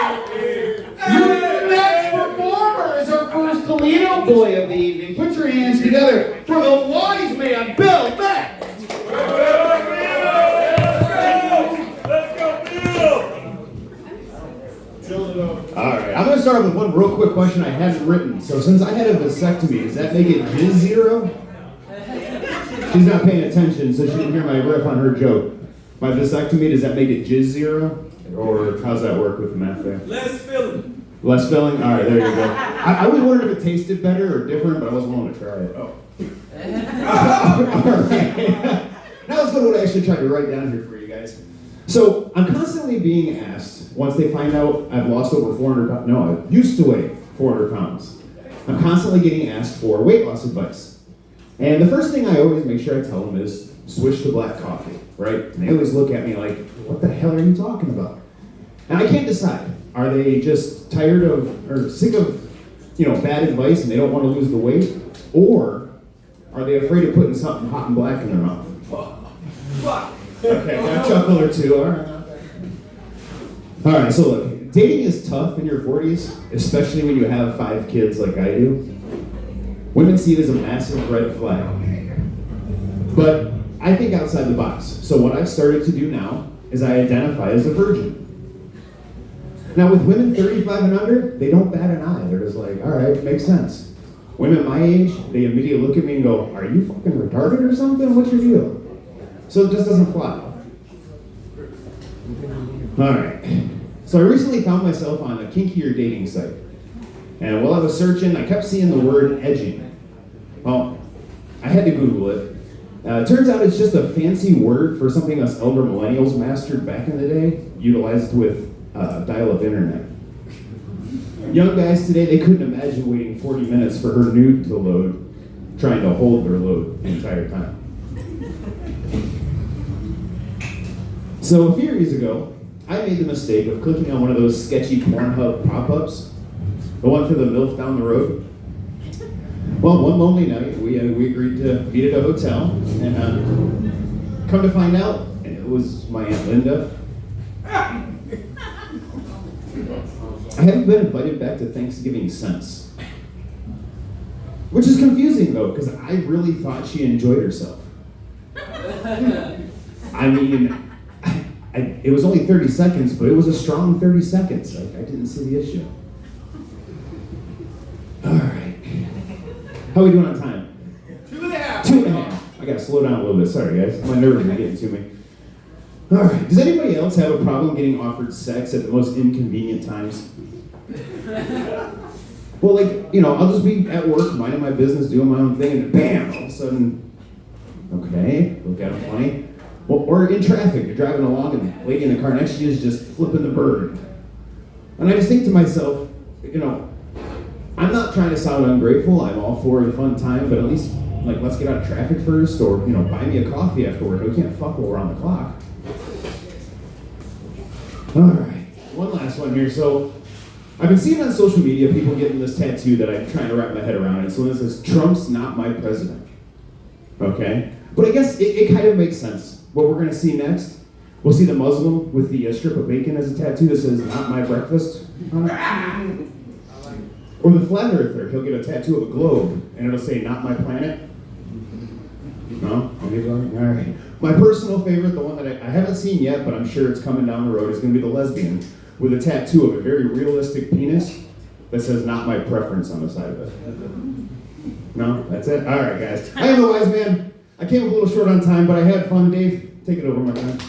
Your next performer is our first Toledo boy of the evening. Put your hands together for the wise man, Bill Beck. Alright, I'm going to start off with one real quick question I hadn't written. So since I had a vasectomy, does that make it jizz zero? She's not paying attention, so she didn't hear my riff on her joke. My vasectomy, does that make it jizz zero? Or how's that work with the math there? Less filling. Less filling? Alright, there you go. I was wondering if it tasted better or different, but I wasn't willing to try it. Oh. Alright. Now let's go to what I actually tried to write down here for you guys. So, I'm constantly being asked, once they find out I've lost over 400 pounds, no, I used to weigh 400 pounds. I'm constantly getting asked for weight loss advice. And the first thing I always make sure I tell them is, switch to black coffee, right? And they always look at me like, what the hell are you talking about? And I can't decide. Are they just tired of, or sick of, bad advice and they don't want to lose the weight? Or are they afraid of putting something hot and black in their mouth? Okay, got a chuckle or two, all right, so look, dating is tough in your 40s, especially when you have 5 kids like I do. Women see it as a massive red flag. But I think outside the box. So what I've started to do now is I identify as a virgin. Now with women 35 and under, they don't bat an eye. They're just like, all right, makes sense. Women my age, they immediately look at me and go, are you fucking retarded or something? What's your deal? So it just doesn't fly. Alright. So I recently found myself on a kinkier dating site. And while I was searching, I kept seeing the word edging. Well, I had to Google it. Turns out it's just a fancy word for something us elder millennials mastered back in the day, utilized with dial-up internet. Young guys today, they couldn't imagine waiting 40 minutes for her nude to load, trying to hold their load the entire time. So a few years ago, I made the mistake of clicking on one of those sketchy Pornhub pop-ups, the one for the MILF down the road. Well, one lonely night, we agreed to meet at a hotel, and come to find out, it was my Aunt Linda. I haven't been invited back to Thanksgiving since. Which is confusing, though, because I really thought she enjoyed herself. I mean, it was only 30 seconds, but it was a strong 30 seconds. I didn't see the issue. All right. How are we doing on time? 2.5. 2.5. I gotta slow down a little bit. Sorry, guys. My nerves are getting to me. All right. Does anybody else have a problem getting offered sex at the most inconvenient times? Well, I'll just be at work, minding my business, doing my own thing, and bam, all of a sudden, okay, look at them funny. Well, or in traffic, you're driving along and the lady in the car next to you is just flipping the bird. And I just think to myself, I'm not trying to sound ungrateful, I'm all for the fun time, but at least, let's get out of traffic first, or, buy me a coffee afterward. We can't fuck while we're on the clock. All right, one last one here. So, I've been seeing on social media people getting this tattoo that I'm trying to wrap my head around, and so it says, Trump's not my president. Okay? But I guess it kind of makes sense. What we're going to see next, we'll see the Muslim with the strip of bacon as a tattoo that says, not my breakfast on it. Or the flat earther, he'll get a tattoo of a globe, and it'll say, not my planet. No? All right. My personal favorite, the one that I haven't seen yet, but I'm sure it's coming down the road, is going to be the lesbian with a tattoo of a very realistic penis that says, not my preference on the side of it. No? That's it? All right, guys. I am the wise man. I came a little short on time, but I had fun. Dave, take it over, my friend.